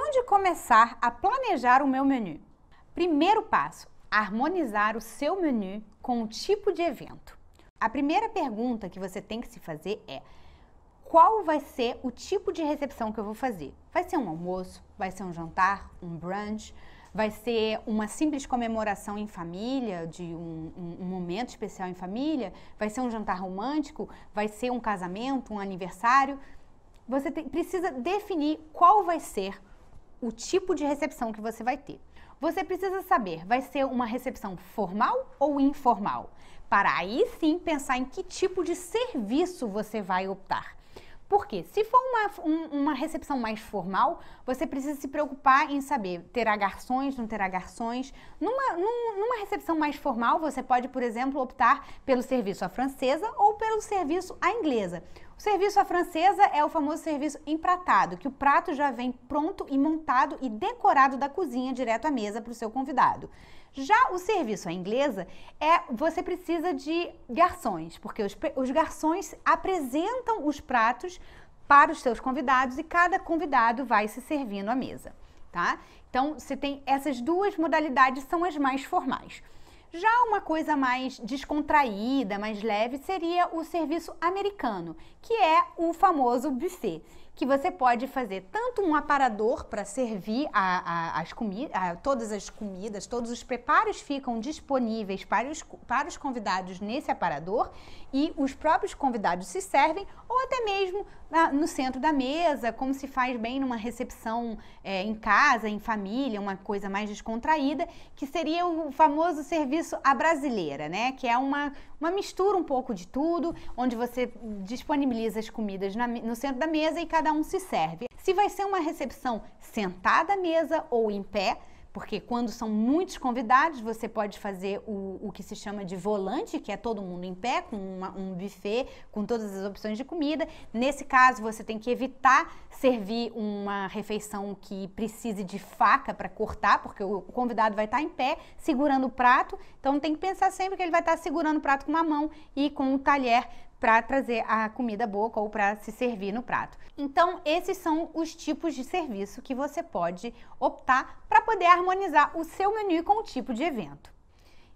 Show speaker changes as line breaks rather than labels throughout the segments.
onde começar a planejar o meu menu? Primeiro passo, harmonizar o seu menu com o tipo de evento. A primeira pergunta que você tem que se fazer é: qual vai ser o tipo de recepção que eu vou fazer? Vai ser um almoço? Vai ser um jantar? Um brunch? Vai ser uma simples comemoração em família, de um momento especial em família? Vai ser um jantar romântico? Vai ser um casamento, um aniversário? Você precisa definir qual vai ser o tipo de recepção que você vai ter. Você precisa saber, vai ser uma recepção formal ou informal? Para aí sim pensar em que tipo de serviço você vai optar. Porque se for uma recepção mais formal, você precisa se preocupar em saber, terá garçons, não terá garçons. Numa recepção mais formal, você pode, por exemplo, optar pelo serviço à francesa ou pelo serviço à inglesa. O serviço à francesa é o famoso serviço empratado, que o prato já vem pronto e montado e decorado da cozinha direto à mesa para o seu convidado. Já o serviço à inglesa você precisa de garçons, porque os garçons apresentam os pratos para os seus convidados e cada convidado vai se servindo à mesa, tá? Então, você tem essas duas modalidades, são as mais formais. Já uma coisa mais descontraída, mais leve, seria o serviço americano, que é o famoso buffet, que você pode fazer tanto um aparador para servir todas as comidas, todos os preparos ficam disponíveis para os convidados nesse aparador e os próprios convidados se servem, ou até mesmo no centro da mesa, como se faz bem numa recepção em casa, em família, uma coisa mais descontraída, que seria o famoso serviço à brasileira, né? Que é uma mistura um pouco de tudo, onde você disponibiliza as comidas no centro da mesa e cada um se serve. Se vai ser uma recepção sentada à mesa ou em pé, porque quando são muitos convidados, você pode fazer o que se chama de volante, que é todo mundo em pé, com um buffet, com todas as opções de comida. Nesse caso, você tem que evitar servir uma refeição que precise de faca para cortar, porque o convidado vai estar em pé, segurando o prato, então tem que pensar sempre que ele vai estar segurando o prato com uma mão e com o talher para trazer a comida à boca ou para se servir no prato. Então, esses são os tipos de serviço que você pode optar para poder harmonizar o seu menu com o tipo de evento.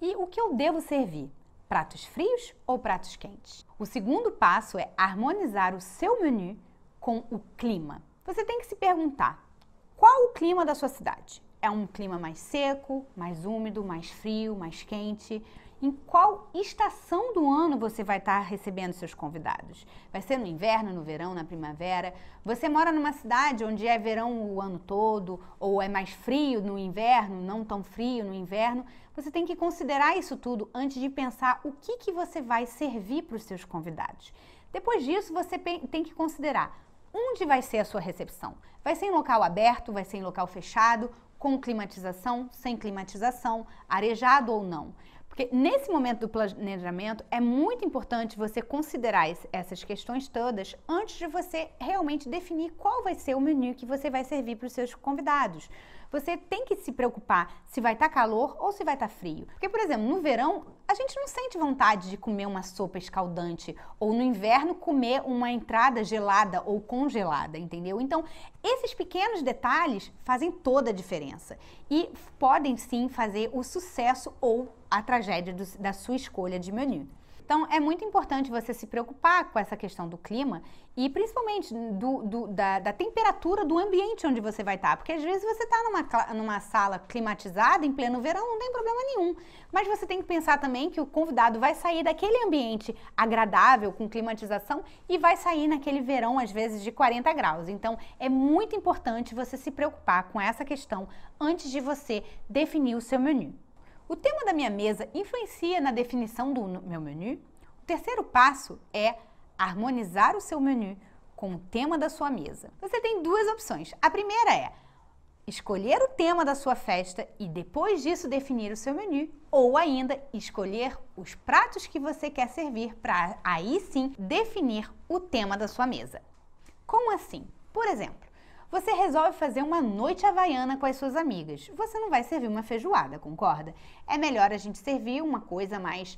E o que eu devo servir? Pratos frios ou pratos quentes? O segundo passo é harmonizar o seu menu com o clima. Você tem que se perguntar: qual o clima da sua cidade? É um clima mais seco, mais úmido, mais frio, mais quente? Em qual estação do ano você vai estar recebendo seus convidados? Vai ser no inverno, no verão, na primavera? Você mora numa cidade onde é verão o ano todo, ou é mais frio no inverno, não tão frio no inverno? Você tem que considerar isso tudo antes de pensar o que você vai servir para os seus convidados. Depois disso, você tem que considerar onde vai ser a sua recepção. Vai ser em local aberto, vai ser em local fechado, com climatização, sem climatização, arejado ou não? Porque nesse momento do planejamento é muito importante você considerar essas questões todas antes de você realmente definir qual vai ser o menu que você vai servir para os seus convidados. Você tem que se preocupar se vai estar calor ou se vai estar frio. Porque, por exemplo, no verão, a gente não sente vontade de comer uma sopa escaldante, ou no inverno comer uma entrada gelada ou congelada, entendeu? Então, esses pequenos detalhes fazem toda a diferença e podem sim fazer o sucesso ou a tragédia da sua escolha de menu. Então, é muito importante você se preocupar com essa questão do clima e principalmente da temperatura do ambiente onde você vai estar. Porque às vezes você está numa sala climatizada em pleno verão, não tem problema nenhum. Mas você tem que pensar também que o convidado vai sair daquele ambiente agradável, com climatização, e vai sair naquele verão, às vezes, de 40 graus. Então, é muito importante você se preocupar com essa questão antes de você definir o seu menu. O tema da minha mesa influencia na definição do meu menu? O terceiro passo é harmonizar o seu menu com o tema da sua mesa. Você tem duas opções. A primeira é escolher o tema da sua festa e depois disso definir o seu menu, ou ainda escolher os pratos que você quer servir para aí sim definir o tema da sua mesa. Como assim? Por exemplo, você resolve fazer uma noite havaiana com as suas amigas. Você não vai servir uma feijoada, concorda? É melhor a gente servir uma coisa mais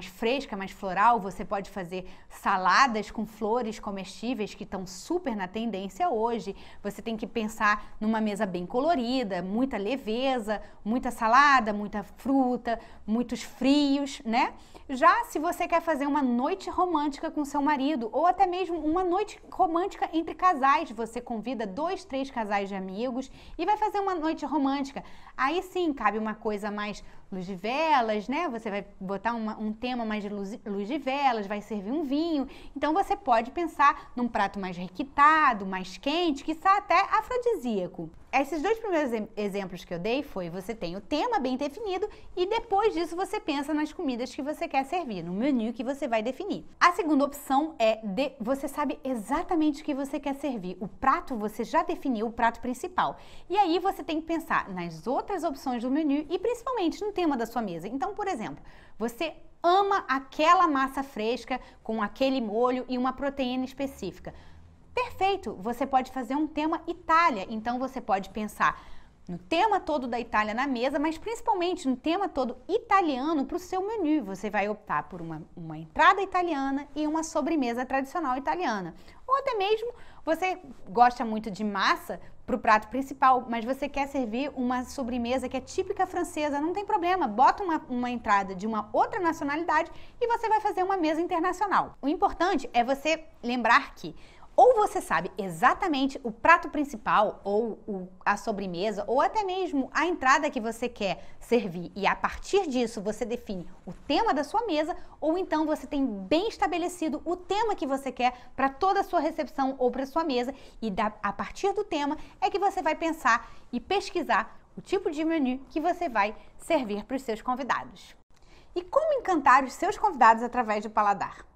fresca, mais floral. Você pode fazer saladas com flores comestíveis que estão super na tendência hoje. Você tem que pensar numa mesa bem colorida, muita leveza, muita salada, muita fruta, muitos frios, né? Já se você quer fazer uma noite romântica com seu marido, ou até mesmo uma noite romântica entre casais, você convida 2, 3 casais de amigos e vai fazer uma noite romântica. Aí sim, cabe uma coisa mais luz de velas, né? Você vai botar um tema mais de luz de velas, vai servir um vinho. Então você pode pensar num prato mais requintado, mais quente, quiçá até afrodisíaco. Esses 2 primeiros exemplos que eu dei você tem o tema bem definido e depois disso você pensa nas comidas que você quer servir, no menu que você vai definir. A segunda opção você sabe exatamente o que você quer servir. O prato, você já definiu o prato principal. E aí você tem que pensar nas outras opções do menu e principalmente no tema da sua mesa. Então, por exemplo, você ama aquela massa fresca com aquele molho e uma proteína específica. Perfeito! Você pode fazer um tema Itália, então você pode pensar no tema todo da Itália na mesa, mas principalmente no tema todo italiano para o seu menu. Você vai optar por uma entrada italiana e uma sobremesa tradicional italiana. Ou até mesmo você gosta muito de massa para o prato principal, mas você quer servir uma sobremesa que é típica francesa, não tem problema, bota uma entrada de uma outra nacionalidade e você vai fazer uma mesa internacional. O importante é você lembrar que ou você sabe exatamente o prato principal, ou a sobremesa, ou até mesmo a entrada que você quer servir e a partir disso você define o tema da sua mesa, ou então você tem bem estabelecido o tema que você quer para toda a sua recepção ou para sua mesa e a partir do tema é que você vai pensar e pesquisar o tipo de menu que você vai servir para os seus convidados. E como encantar os seus convidados através do paladar?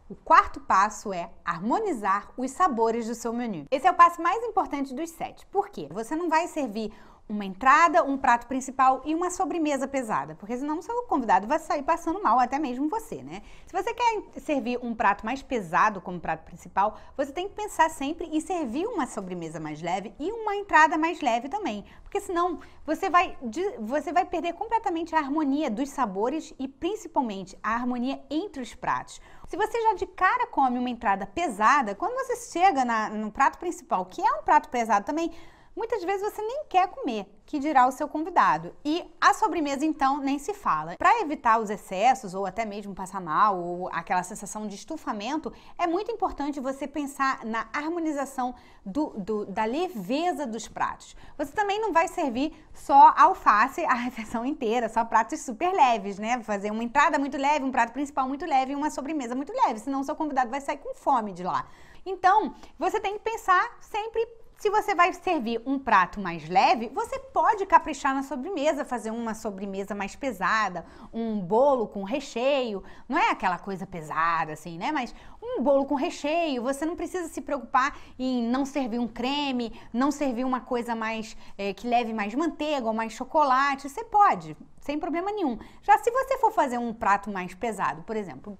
O quarto passo é harmonizar os sabores do seu menu. Esse é o passo mais importante dos 7. Por quê? Você não vai servir uma entrada, um prato principal e uma sobremesa pesada, porque senão o seu convidado vai sair passando mal, até mesmo você, né? Se você quer servir um prato mais pesado como prato principal, você tem que pensar sempre em servir uma sobremesa mais leve e uma entrada mais leve também, porque senão você vai perder completamente a harmonia dos sabores e principalmente a harmonia entre os pratos. Se você já de cara come uma entrada pesada, quando você chega no prato principal, que é um prato pesado também, muitas vezes você nem quer comer, que dirá o seu convidado. E a sobremesa, então, nem se fala. Para evitar os excessos, ou até mesmo passar mal, ou aquela sensação de estufamento, é muito importante você pensar na harmonização da leveza dos pratos. Você também não vai servir só alface a refeição inteira, só pratos super leves, né? Fazer uma entrada muito leve, um prato principal muito leve e uma sobremesa muito leve, senão o seu convidado vai sair com fome de lá. Então, você tem que pensar sempre. Se você vai servir um prato mais leve, você pode caprichar na sobremesa, fazer uma sobremesa mais pesada, um bolo com recheio, não é aquela coisa pesada assim, né? Mas um bolo com recheio, você não precisa se preocupar em não servir um creme, não servir uma coisa mais que leve mais manteiga ou mais chocolate, você pode, sem problema nenhum. Já se você for fazer um prato mais pesado, por exemplo,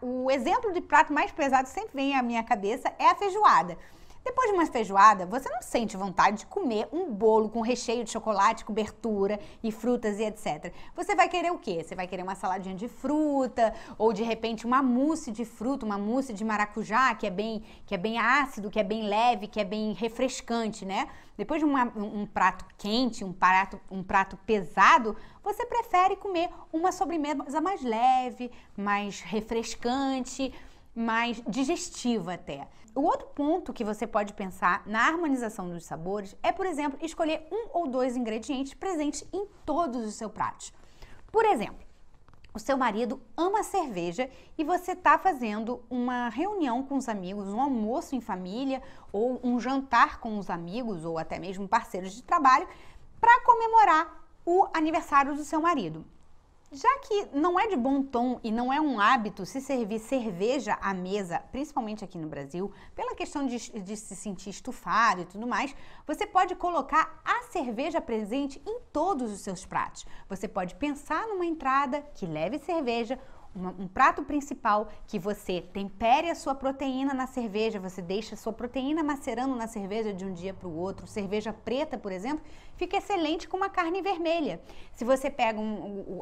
o exemplo de prato mais pesado sempre vem à minha cabeça é a feijoada. Depois de uma feijoada, você não sente vontade de comer um bolo com recheio de chocolate, cobertura e frutas e etc. Você vai querer o quê? Você vai querer uma saladinha de fruta ou de repente uma mousse de fruta, uma mousse de maracujá que é bem ácido, que é bem leve, que é bem refrescante, né? Depois de um prato quente, um prato pesado, você prefere comer uma sobremesa mais leve, mais refrescante, mais digestiva até. O outro ponto que você pode pensar na harmonização dos sabores é, por exemplo, escolher 1 ou 2 ingredientes presentes em todos os seus pratos. Por exemplo, o seu marido ama cerveja e você está fazendo uma reunião com os amigos, um almoço em família ou um jantar com os amigos ou até mesmo parceiros de trabalho para comemorar o aniversário do seu marido. Já que não é de bom tom e não é um hábito se servir cerveja à mesa, principalmente aqui no Brasil, pela questão de se sentir estufado e tudo mais, você pode colocar a cerveja presente em todos os seus pratos. Você pode pensar numa entrada que leve cerveja, um prato principal que você tempere a sua proteína na cerveja, você deixa a sua proteína macerando na cerveja de um dia para o outro. Cerveja preta, por exemplo, fica excelente com uma carne vermelha. Se você pega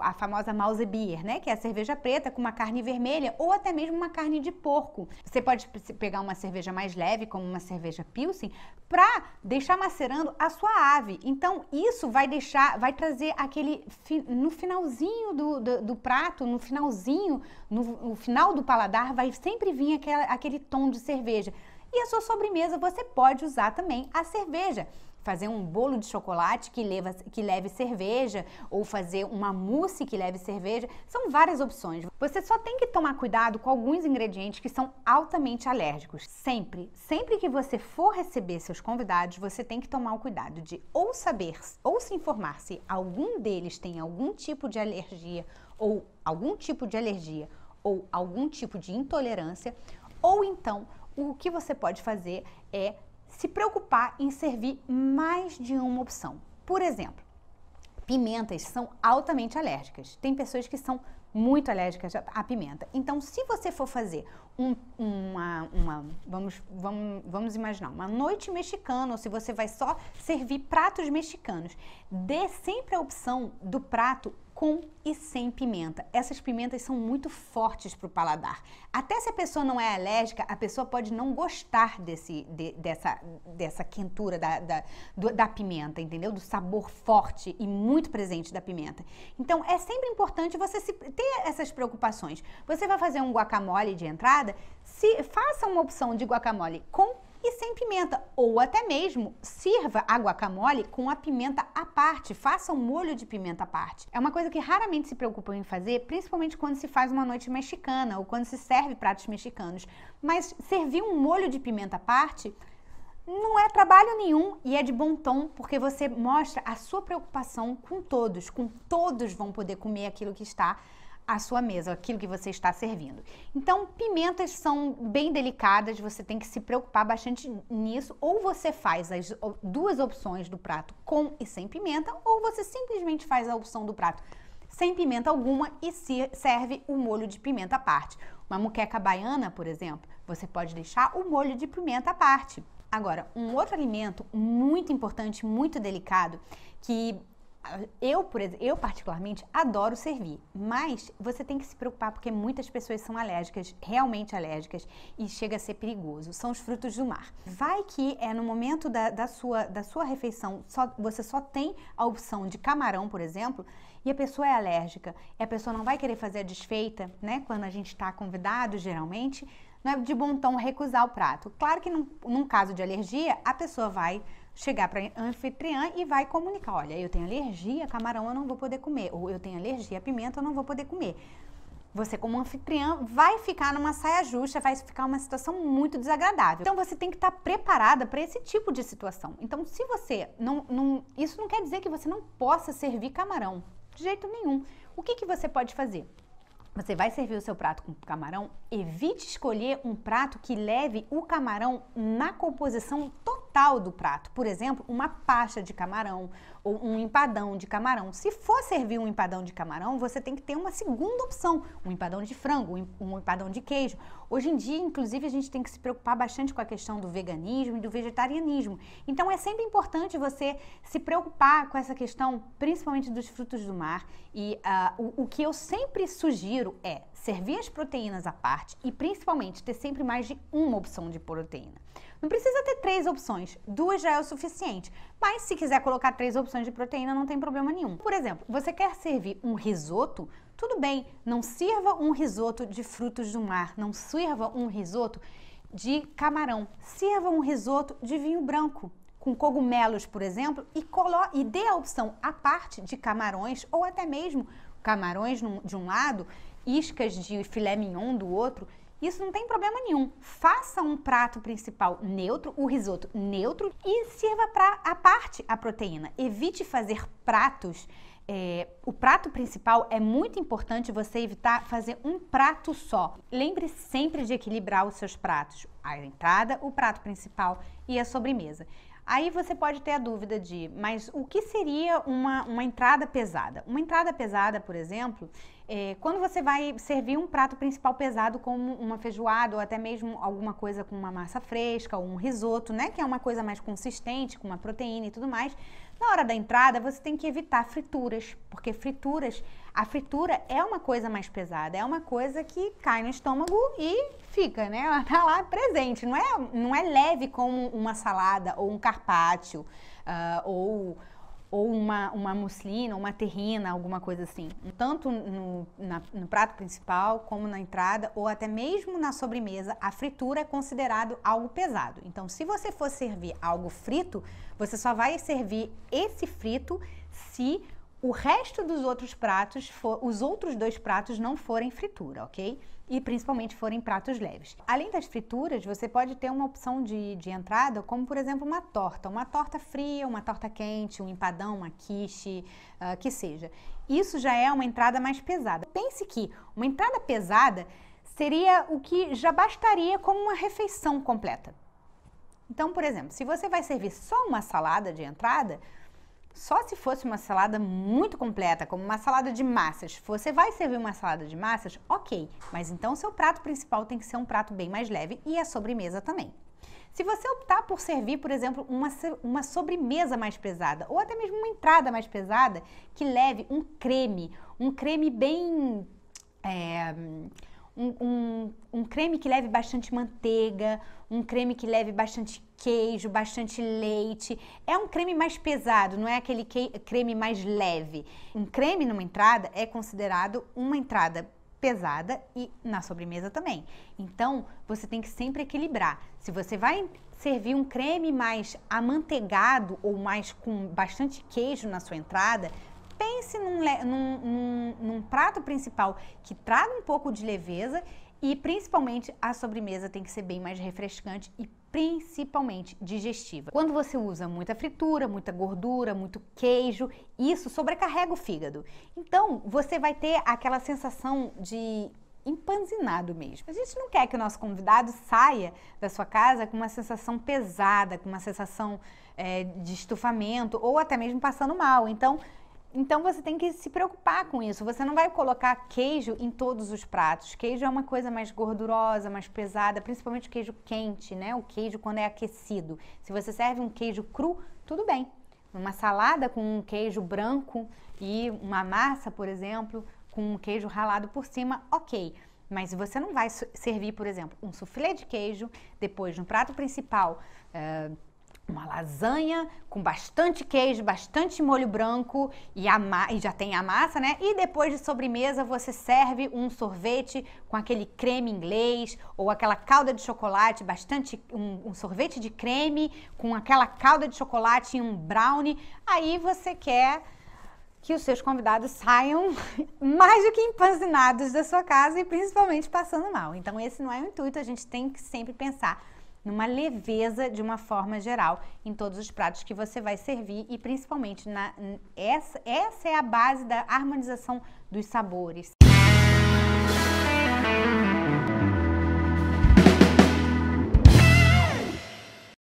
a famosa Mausebier, né, que é a cerveja preta com uma carne vermelha ou até mesmo uma carne de porco. Você pode pegar uma cerveja mais leve, como uma cerveja Pilsen, para deixar macerando a sua ave. Então, isso vai trazer aquele, no finalzinho do prato, no final do paladar, vai sempre vir aquele tom de cerveja. E a sua sobremesa, você pode usar também a cerveja. Fazer um bolo de chocolate que leve cerveja, ou fazer uma mousse que leve cerveja, são várias opções. Você só tem que tomar cuidado com alguns ingredientes que são altamente alérgicos. Sempre que você for receber seus convidados, você tem que tomar o cuidado de ou saber, ou se informar se algum deles tem algum tipo de alergia, ou algum tipo de intolerância, ou então o que você pode fazer é se preocupar em servir mais de uma opção. Por exemplo, pimentas são altamente alérgicas. Tem pessoas que são muito alérgicas à pimenta. Então, se você for fazer vamos imaginar, uma noite mexicana, ou se você vai só servir pratos mexicanos, dê sempre a opção do prato com e sem pimenta. Essas pimentas são muito fortes para o paladar. Até se a pessoa não é alérgica, a pessoa pode não gostar dessa quentura da pimenta, entendeu? Do sabor forte e muito presente da pimenta. Então, é sempre importante você ter essas preocupações. Você vai fazer um guacamole de entrada, faça uma opção de guacamole com e sem pimenta, ou até mesmo sirva a guacamole com a pimenta à parte, faça um molho de pimenta à parte. É uma coisa que raramente se preocupam em fazer, principalmente quando se faz uma noite mexicana ou quando se serve pratos mexicanos. Mas servir um molho de pimenta à parte não é trabalho nenhum e é de bom tom, porque você mostra a sua preocupação com todos vão poder comer aquilo que está à sua mesa, aquilo que você está servindo. Então, pimentas são bem delicadas, você tem que se preocupar bastante nisso, ou você faz as duas opções do prato com e sem pimenta, ou você simplesmente faz a opção do prato sem pimenta alguma e serve o molho de pimenta à parte. Uma moqueca baiana, por exemplo, você pode deixar o molho de pimenta à parte. Agora, um outro alimento muito importante, muito delicado, que eu particularmente adoro servir, mas você tem que se preocupar porque muitas pessoas são alérgicas, realmente alérgicas, e chega a ser perigoso. São os frutos do mar. Vai que no momento da sua refeição, você só tem a opção de camarão, por exemplo, e a pessoa é alérgica, e a pessoa não vai querer fazer a desfeita, né? Quando a gente está convidado, geralmente, não é de bom tom recusar o prato. Claro que num caso de alergia, a pessoa vai chegar para a anfitriã e vai comunicar, olha, eu tenho alergia a camarão, eu não vou poder comer, ou eu tenho alergia a pimenta, eu não vou poder comer. Você, como anfitriã, vai ficar numa saia justa, vai ficar uma situação muito desagradável. Então, você tem que estar preparada para esse tipo de situação. Então, se você isso não quer dizer que você não possa servir camarão, de jeito nenhum. O que você pode fazer? Você vai servir o seu prato com camarão, evite escolher um prato que leve o camarão na composição total do prato. Por exemplo, uma pasta de camarão ou um empadão de camarão. Se for servir um empadão de camarão, você tem que ter uma segunda opção, um empadão de frango, um empadão de queijo. Hoje em dia, inclusive, a gente tem que se preocupar bastante com a questão do veganismo e do vegetarianismo. Então, é sempre importante você se preocupar com essa questão, principalmente dos frutos do mar. E o que eu sempre sugiro é servir as proteínas à parte e, principalmente, ter sempre mais de uma opção de proteína. Não precisa ter 3 opções, 2 já é o suficiente. Mas se quiser colocar 3 opções de proteína, não tem problema nenhum. Por exemplo, você quer servir um risoto? Tudo bem, não sirva um risoto de frutos do mar, não sirva um risoto de camarão, sirva um risoto de vinho branco, com cogumelos, por exemplo, e dê a opção à parte de camarões ou até mesmo camarões de um lado, iscas de filé mignon do outro. Isso não tem problema nenhum. Faça um prato principal neutro, o risoto neutro, e sirva à parte a proteína. Evite fazer pratos. O prato principal é muito importante você evitar fazer um prato só. Lembre sempre de equilibrar os seus pratos. A entrada, o prato principal e a sobremesa. Aí você pode ter a dúvida mas o que seria uma entrada pesada? Uma entrada pesada, por exemplo, Quando você vai servir um prato principal pesado como uma feijoada ou até mesmo alguma coisa com uma massa fresca ou um risoto, né, que é uma coisa mais consistente, com uma proteína e tudo mais, na hora da entrada você tem que evitar frituras, porque a fritura é uma coisa mais pesada, é uma coisa que cai no estômago e fica, né, ela tá lá presente, não é leve como uma salada ou um carpaccio, ou uma muslina, uma terrina, alguma coisa assim. Tanto no prato principal, como na entrada, ou até mesmo na sobremesa, a fritura é considerado algo pesado. Então, se você for servir algo frito, você só vai servir esse frito se o resto dos outros pratos, os outros 2 pratos não forem fritura, ok? E principalmente forem pratos leves. Além das frituras, você pode ter uma opção de entrada, como por exemplo uma torta fria, uma torta quente, um empadão, uma quiche, que seja. Isso já é uma entrada mais pesada. Pense que uma entrada pesada seria o que já bastaria como uma refeição completa. Então, por exemplo, se você vai servir só uma salada de entrada, só se fosse uma salada muito completa, como uma salada de massas, você vai servir uma salada de massas, ok, mas então seu prato principal tem que ser um prato bem mais leve e a sobremesa também. Se você optar por servir, por exemplo, uma sobremesa mais pesada ou até mesmo uma entrada mais pesada, que leve um creme bem... Um creme que leve bastante manteiga, um creme que leve bastante queijo, bastante leite. É um creme mais pesado, não é aquele creme mais leve. Um creme numa entrada é considerado uma entrada pesada e na sobremesa também. Então, você tem que sempre equilibrar. Se você vai servir um creme mais amanteigado ou mais com bastante queijo na sua entrada, pense num prato principal que traga um pouco de leveza e principalmente a sobremesa tem que ser bem mais refrescante e principalmente digestiva. Quando você usa muita fritura, muita gordura, muito queijo, isso sobrecarrega o fígado. Então você vai ter aquela sensação de empanzinado mesmo. A gente não quer que o nosso convidado saia da sua casa com uma sensação pesada, com uma sensação de estufamento ou até mesmo passando mal. Então você tem que se preocupar com isso. Você não vai colocar queijo em todos os pratos. Queijo é uma coisa mais gordurosa, mais pesada, principalmente o queijo quente, né? O queijo quando é aquecido. Se você serve um queijo cru, tudo bem. Uma salada com um queijo branco e uma massa, por exemplo, com um queijo ralado por cima, ok. Mas você não vai servir, por exemplo, um soufflé de queijo, depois no prato principal, uma lasanha com bastante queijo, bastante molho branco e já tem a massa, né? E depois de sobremesa você serve um sorvete com aquele creme inglês ou aquela calda de chocolate, um sorvete de creme com aquela calda de chocolate e um brownie. Aí você quer que os seus convidados saiam mais do que empanzinados da sua casa e principalmente passando mal. Então esse não é o intuito, a gente tem que sempre pensar numa leveza de uma forma geral em todos os pratos que você vai servir e principalmente essa é a base da harmonização dos sabores.